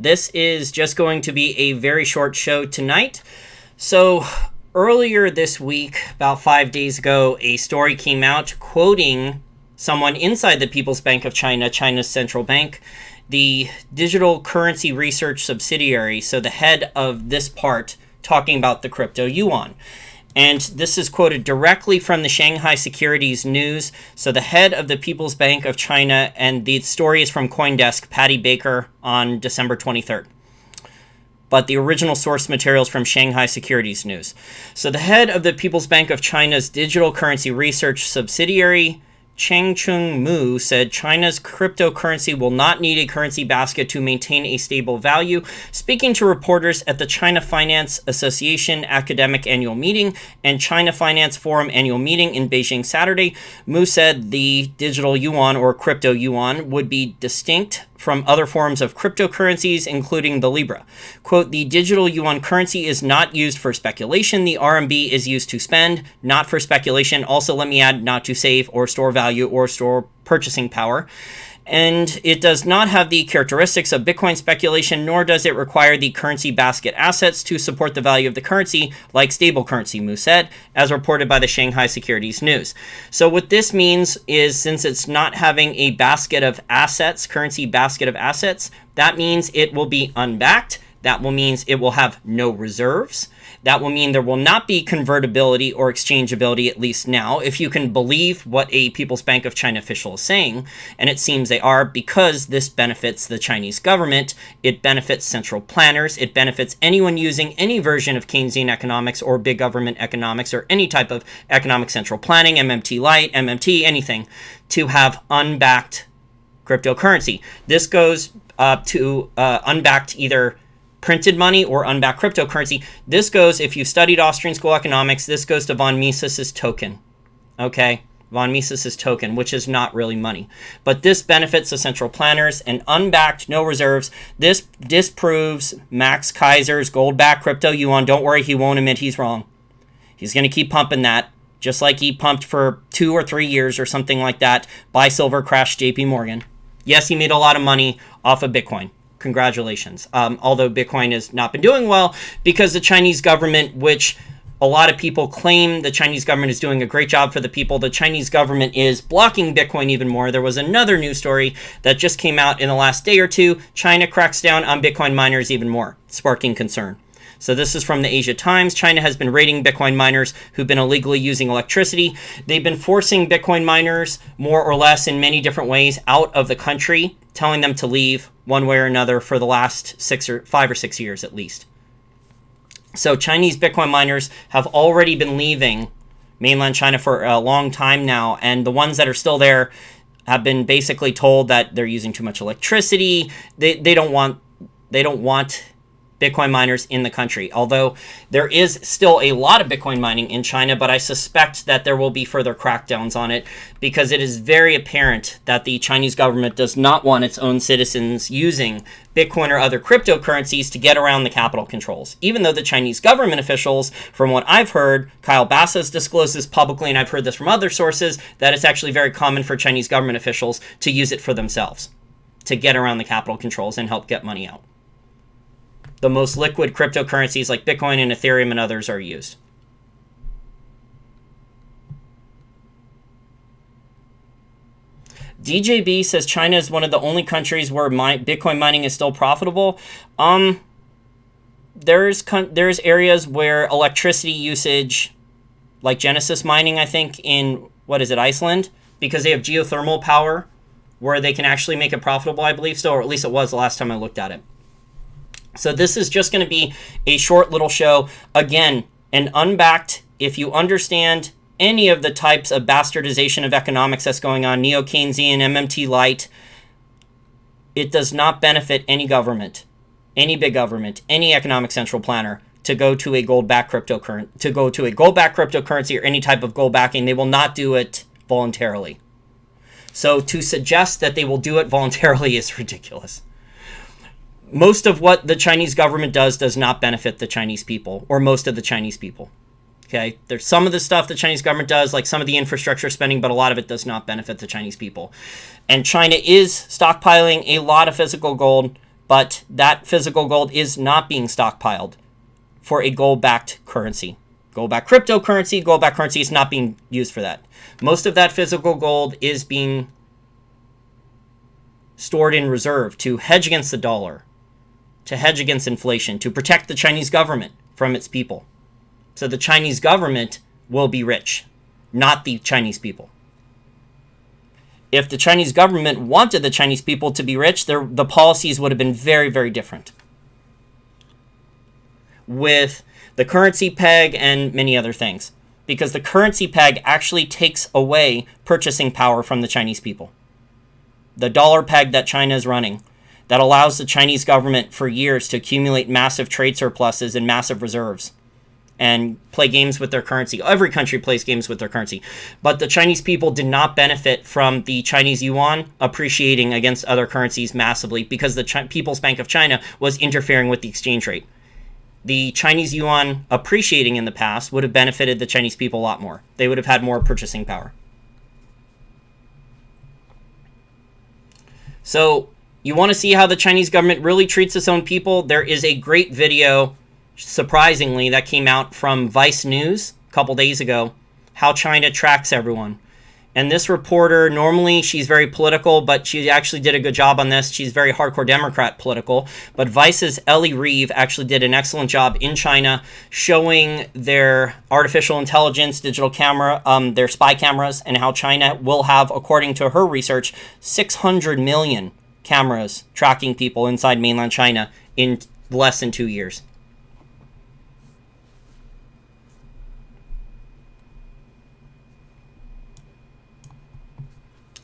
This is just going to be a very short show tonight. So earlier this week, about 5 days ago, a story came out quoting someone inside the People's Bank of China, China's central bank, the digital currency research subsidiary, so the head of this part, talking about the crypto yuan. And this is quoted directly from the Shanghai Securities news. So the head of the People's Bank of China, and the story is from CoinDesk, Patty Baker, on December 23rd. But the original source materials from Shanghai Securities news. So the head of the People's Bank of China's digital currency research subsidiary, Changchun Mu, said China's cryptocurrency will not need a currency basket to maintain a stable value. Speaking to reporters at the China Finance Association Academic Annual Meeting and China Finance Forum Annual Meeting in Beijing Saturday, Mu said the digital yuan or crypto yuan would be distinct from other forms of cryptocurrencies, including the Libra. Quote, the digital yuan currency is not used for speculation. The RMB is used to spend, not for speculation. Also, let me add, not to save or store value or store purchasing power. And it does not have the characteristics of Bitcoin speculation, nor does it require the currency basket assets to support the value of the currency, like stable currency, Mu said, as reported by the Shanghai Securities news. So what this means is, since it's not having a basket of assets, currency basket of assets, that means it will be unbacked. That will mean it will have no reserves. That will mean there will not be convertibility or exchangeability, at least now, if you can believe what a People's Bank of China official is saying. And it seems they are, because this benefits the Chinese government. It benefits central planners. It benefits anyone using any version of Keynesian economics or big government economics or any type of economic central planning, MMT light, MMT, anything, to have unbacked cryptocurrency. This goes to unbacked either printed money or unbacked cryptocurrency. This goes, if you studied Austrian School Economics, this goes to von Mises's token. Okay? Von Mises's token, which is not really money. But this benefits the central planners, and unbacked, no reserves. This disproves Max Kaiser's gold-backed crypto yuan. Don't worry, he won't admit he's wrong. He's going to keep pumping that, just like he pumped for 2 or 3 years or something like that. Buy silver, crash JP Morgan. Yes, he made a lot of money off of Bitcoin. Congratulations. Although Bitcoin has not been doing well because the Chinese government, which a lot of people claim the Chinese government is doing a great job for the people, the Chinese government is blocking Bitcoin even more. There was another news story that just came out in the last day or two. China cracks down on Bitcoin miners even more, sparking concern. So this is from the Asia Times. China has been raiding Bitcoin miners who've been illegally using electricity. They've been forcing Bitcoin miners, more or less in many different ways, out of the country, telling them to leave one way or another for the last 5 or 6 years at least. So Chinese Bitcoin miners have already been leaving mainland China for a long time now, and the ones that are still there have been basically told that they're using too much electricity. They don't want Bitcoin miners in the country, although there is still a lot of Bitcoin mining in China, but I suspect that there will be further crackdowns on it because it is very apparent that the Chinese government does not want its own citizens using Bitcoin or other cryptocurrencies to get around the capital controls. Even though the Chinese government officials, from what I've heard, Kyle Bass has disclosed this publicly, and I've heard this from other sources, that it's actually very common for Chinese government officials to use it for themselves, to get around the capital controls and help get money out. The most liquid cryptocurrencies like Bitcoin and Ethereum and others are used. DJB says China is one of the only countries where Bitcoin mining is still profitable. There's areas where electricity usage, like Genesis mining, I think in, Iceland, because they have geothermal power where they can actually make it profitable, I believe so, or at least it was the last time I looked at it. So this is just going to be a short little show. Again, an unbacked, if you understand any of the types of bastardization of economics that's going on, neo-Keynesian, MMT light, it does not benefit any government, any big government, any economic central planner to go to a gold-backed cryptocurrency or any type of gold backing. They will not do it voluntarily. So to suggest that they will do it voluntarily is ridiculous. Most of what the Chinese government does not benefit the Chinese people, or most of the Chinese people. Okay, there's some of the stuff the Chinese government does, like some of the infrastructure spending, but a lot of it does not benefit the Chinese people. And China is stockpiling a lot of physical gold But that physical gold is not being stockpiled for a gold-backed currency. Gold-backed cryptocurrency, gold-backed currency is not being used for that. Most of that physical gold is being stored in reserve to hedge against the dollar, to hedge against inflation, to protect the Chinese government from its people. So the Chinese government will be rich, not the Chinese people. If the Chinese government wanted the Chinese people to be rich, the policies would have been very, very different. With the currency peg and many other things. Because the currency peg actually takes away purchasing power from the Chinese people. The dollar peg that China is running, that allows the Chinese government for years to accumulate massive trade surpluses and massive reserves and play games with their currency. Every country plays games with their currency. But the Chinese people did not benefit from the Chinese yuan appreciating against other currencies massively because the People's Bank of China was interfering with the exchange rate. The Chinese yuan appreciating in the past would have benefited the Chinese people a lot more. They would have had more purchasing power. So you want to see how the Chinese government really treats its own people? There is a great video, surprisingly, that came out from Vice News a couple days ago, how China tracks everyone. And this reporter, normally she's very political, but she actually did a good job on this. She's very hardcore Democrat political. But Vice's Ellie Reeve actually did an excellent job in China showing their artificial intelligence, digital camera, their spy cameras, and how China will have, according to her research, 600 million cameras tracking people inside mainland China in less than 2 years.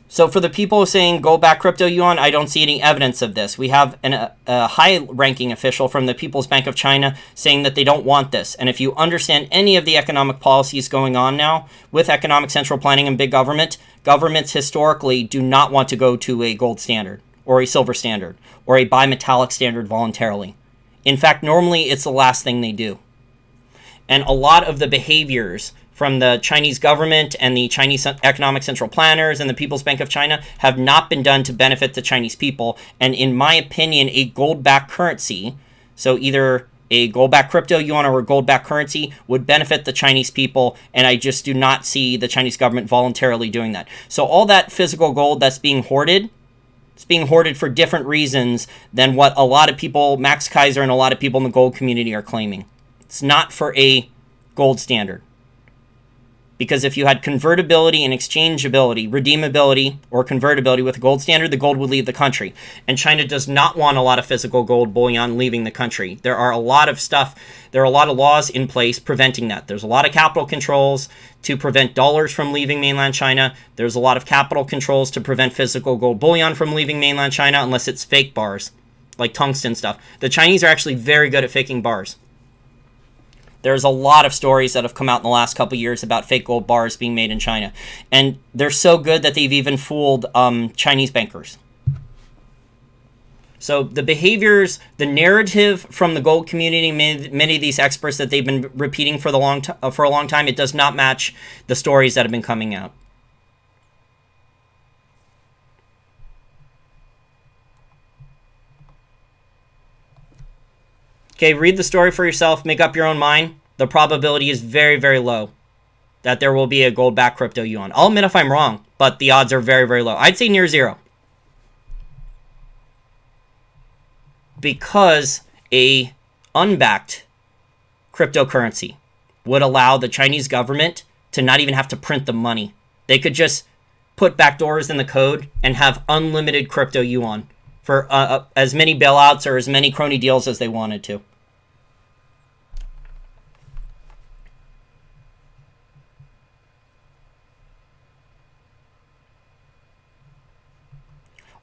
So for the people saying go back crypto yuan, I don't see any evidence of this. We have a high-ranking official from the People's Bank of China saying that they don't want this. And if you understand any of the economic policies going on now with economic central planning and big government, governments historically do not want to go to a gold standard or a silver standard or a bimetallic standard voluntarily. In fact, normally it's the last thing they do. And a lot of the behaviors from the Chinese government and the Chinese economic central planners and the People's Bank of China have not been done to benefit the Chinese people. And in my opinion, a gold-backed currency, so either a gold-backed crypto yuan or a gold-backed currency, would benefit the Chinese people. And I just do not see the Chinese government voluntarily doing that. So all that physical gold that's being hoarded, it's being hoarded for different reasons than what a lot of people, Max Kaiser and a lot of people in the gold community are claiming. It's not for a gold standard. Because if you had convertibility and exchangeability, redeemability or convertibility with a gold standard, the gold would leave the country. And China does not want a lot of physical gold bullion leaving the country. There are a lot of laws in place preventing that. There's a lot of capital controls to prevent dollars from leaving mainland China. There's a lot of capital controls to prevent physical gold bullion from leaving mainland China unless it's fake bars, like tungsten stuff. The Chinese are actually very good at faking bars. There's a lot of stories that have come out in the last couple of years about fake gold bars being made in China. And they're so good that they've even fooled Chinese bankers. So the behaviors, the narrative from the gold community, many of these experts that they've been repeating for a long time, it does not match the stories that have been coming out. Okay, read the story for yourself. Make up your own mind. The probability is very, very low that there will be a gold-backed crypto yuan. I'll admit if I'm wrong, but the odds are very, very low. I'd say near zero. Because a unbacked cryptocurrency would allow the Chinese government to not even have to print the money. They could just put backdoors in the code and have unlimited crypto yuan for as many bailouts or as many crony deals as they wanted to.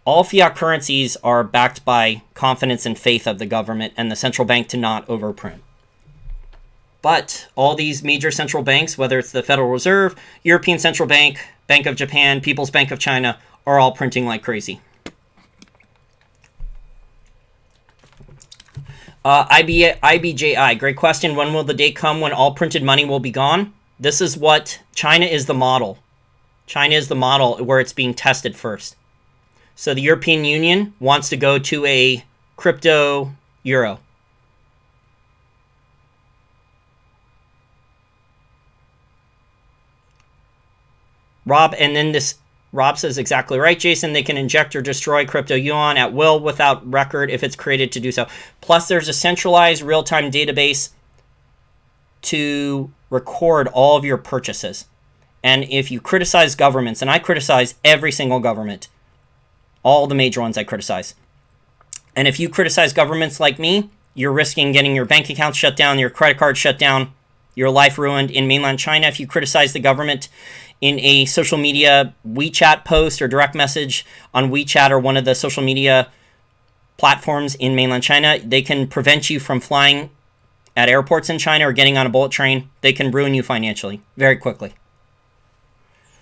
All fiat currencies are backed by confidence and faith of the government and the central bank to not overprint. But all these major central banks, whether it's the Federal Reserve, European Central Bank, Bank of Japan, People's Bank of China, are all printing like crazy. IBJI, great question. When will the day come when all printed money will be gone? This is what China is the model. China is the model where it's being tested first. So the European Union wants to go to a crypto euro. Rob says exactly right, Jason. They can inject or destroy crypto yuan at will without record if it's created to do so. Plus, there's a centralized real-time database to record all of your purchases. And if you criticize governments, and I criticize every single government, all the major ones I criticize. And if you criticize governments like me, you're risking getting your bank account shut down, your credit card shut down, your life ruined in mainland China. If you criticize the government in a social media WeChat post or direct message on WeChat or one of the social media platforms in mainland China, they can prevent you from flying at airports in China or getting on a bullet train. They can ruin you financially very quickly.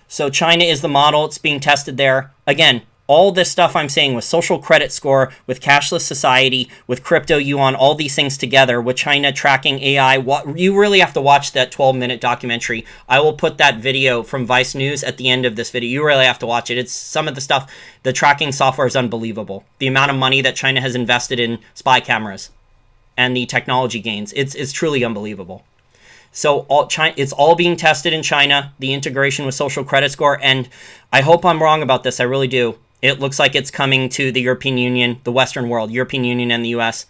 So China is the model. It's being tested there. Again, all this stuff I'm saying with social credit score, with cashless society, with crypto yuan, all these things together, with China tracking AI, you really have to watch that 12-minute documentary. I will put that video from Vice News at the end of this video. You really have to watch it. It's some of the stuff, the tracking software is unbelievable. The amount of money that China has invested in spy cameras and the technology gains, it's truly unbelievable. So it's all being tested in China, the integration with social credit score, and I hope I'm wrong about this. I really do. It looks like it's coming to the European Union, the Western world, European Union and the US,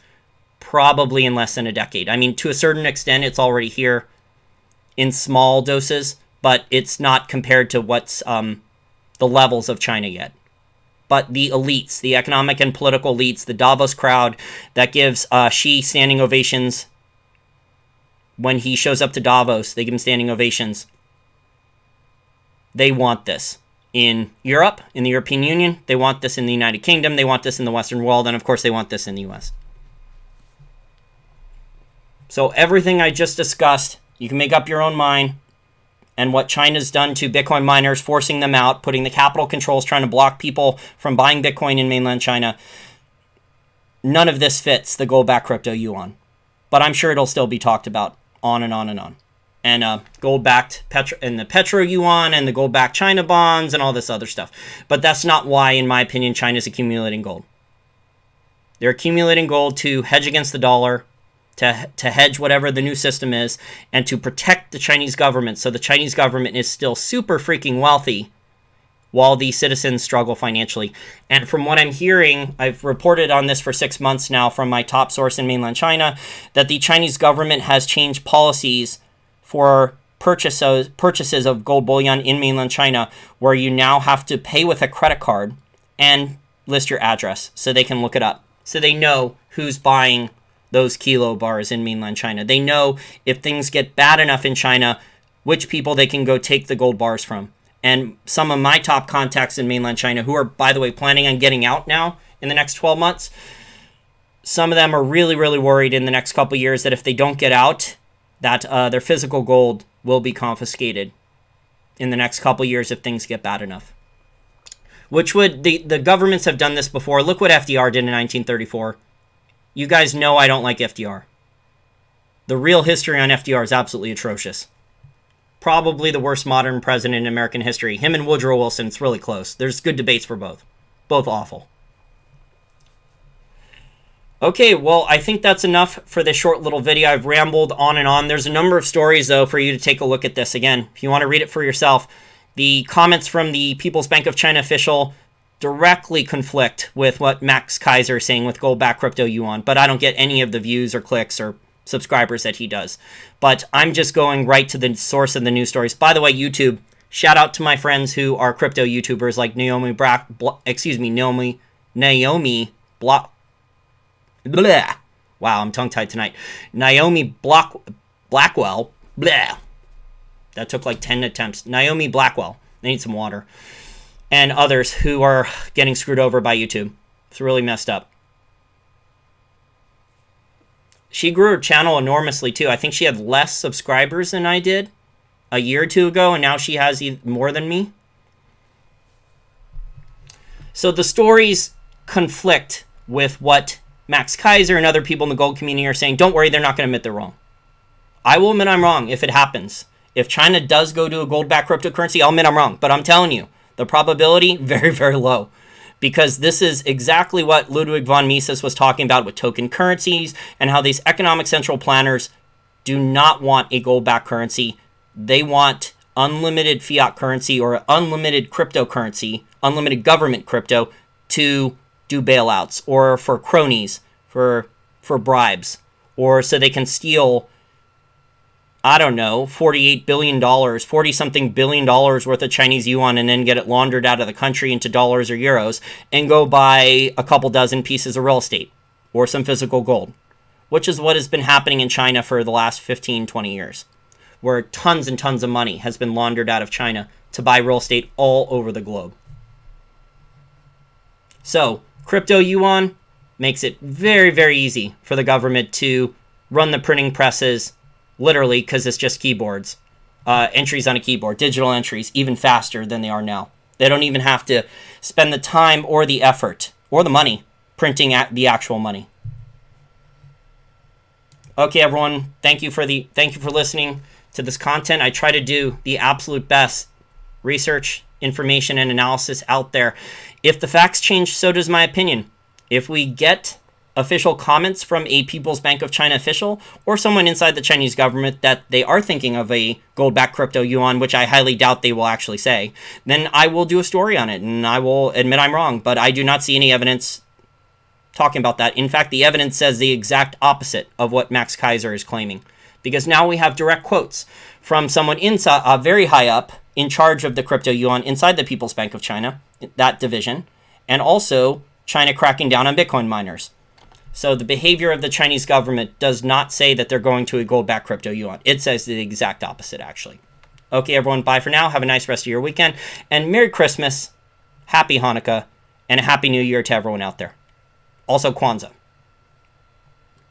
probably in less than a decade. I mean, to a certain extent, it's already here in small doses, but it's not compared to what's the levels of China yet. But the elites, the economic and political elites, the Davos crowd that gives Xi standing ovations when he shows up to Davos, they give him standing ovations. They want this in Europe, in the European Union. They want this in the United Kingdom. They want this in the Western world. And of course, they want this in the US. So everything I just discussed, you can make up your own mind. And what China's done to Bitcoin miners, forcing them out, putting the capital controls, trying to block people from buying Bitcoin in mainland China. None of this fits the gold-backed crypto yuan. But I'm sure it'll still be talked about on and on and on. And gold-backed and the petro yuan and the gold-backed China bonds and all this other stuff. But that's not why, in my opinion, China's accumulating gold. They're accumulating gold to hedge against the dollar, to hedge whatever the new system is, and to protect the Chinese government. So the Chinese government is still super freaking wealthy while the citizens struggle financially. And from what I'm hearing, I've reported on this for 6 months now from my top source in mainland China, that the Chinese government has changed policies for purchases of gold bullion in mainland China, where you now have to pay with a credit card and list your address so they can look it up. So they know who's buying those kilo bars in mainland China. They know if things get bad enough in China, which people they can go take the gold bars from. And some of my top contacts in mainland China, who are, by the way, planning on getting out now in the next 12 months, some of them are really, really worried in the next couple of years that if they don't get out, that their physical gold will be confiscated in the next couple of years if things get bad enough. Which would, the governments have done this before. Look what FDR did in 1934. You guys know I don't like FDR. The real history on FDR is absolutely atrocious. Probably the worst modern president in American history. Him and Woodrow Wilson, it's really close. There's good debates for both. Both awful. Okay, well, I think that's enough for this short little video. I've rambled on and on. There's a number of stories, though, for you to take a look at this. Again, if you want to read it for yourself, the comments from the People's Bank of China official directly conflict with what Max Kaiser is saying with gold-backed crypto yuan, but I don't get any of the views or clicks or subscribers that he does. But I'm just going right to the source of the news stories. By the way, YouTube, shout out to my friends who are crypto YouTubers like Naomi Blah. Wow, I'm tongue-tied tonight. Naomi Blackwell. Blah. That took like 10 attempts. Naomi Blackwell. I need some water. And others who are getting screwed over by YouTube. It's really messed up. She grew her channel enormously, too. I think she had less subscribers than I did a year or two ago, and now she has more than me. So the stories conflict with what Max Kaiser and other people in the gold community are saying. Don't worry, they're not going to admit they're wrong. I will admit I'm wrong if it happens. If China does go to a gold-backed cryptocurrency, I'll admit I'm wrong. But I'm telling you, the probability, very, very low. because this is exactly what Ludwig von Mises was talking about with token currencies and how these economic central planners do not want a gold-backed currency. They want unlimited fiat currency or unlimited cryptocurrency, unlimited government crypto to do bailouts or for cronies, for bribes, or so they can steal, I don't know, $48 billion, 40-something billion dollars worth of Chinese yuan and then get it laundered out of the country into dollars or euros and go buy a couple dozen pieces of real estate or some physical gold, which is what has been happening in China for the last 15, 20 years, where tons and tons of money has been laundered out of China to buy real estate all over the globe. So, crypto yuan makes it very, very easy for the government to run the printing presses, literally, because it's just keyboards. Entries on a keyboard, digital entries, even faster than they are now. They don't even have to spend the time or the effort or the money printing the actual money. Okay, everyone, thank you for listening to this content. I try to do the absolute best research, information, and analysis out there. If the facts change, so does my opinion. If we get official comments from a People's Bank of China official or someone inside the Chinese government that they are thinking of a gold-backed crypto yuan, which I highly doubt they will actually say, then I will do a story on it and I will admit I'm wrong. But I do not see any evidence talking about that. In fact, the evidence says the exact opposite of what Max Kaiser is claiming, because now we have direct quotes from someone inside, very high up in charge of the crypto yuan inside the People's Bank of China, that division, and also China cracking down on Bitcoin miners. So the behavior of the Chinese government does not say that they're going to a gold-backed crypto yuan. It says the exact opposite, actually. Okay, everyone, bye for now. Have a nice rest of your weekend. And Merry Christmas, Happy Hanukkah, and a Happy New Year to everyone out there. Also, Kwanzaa.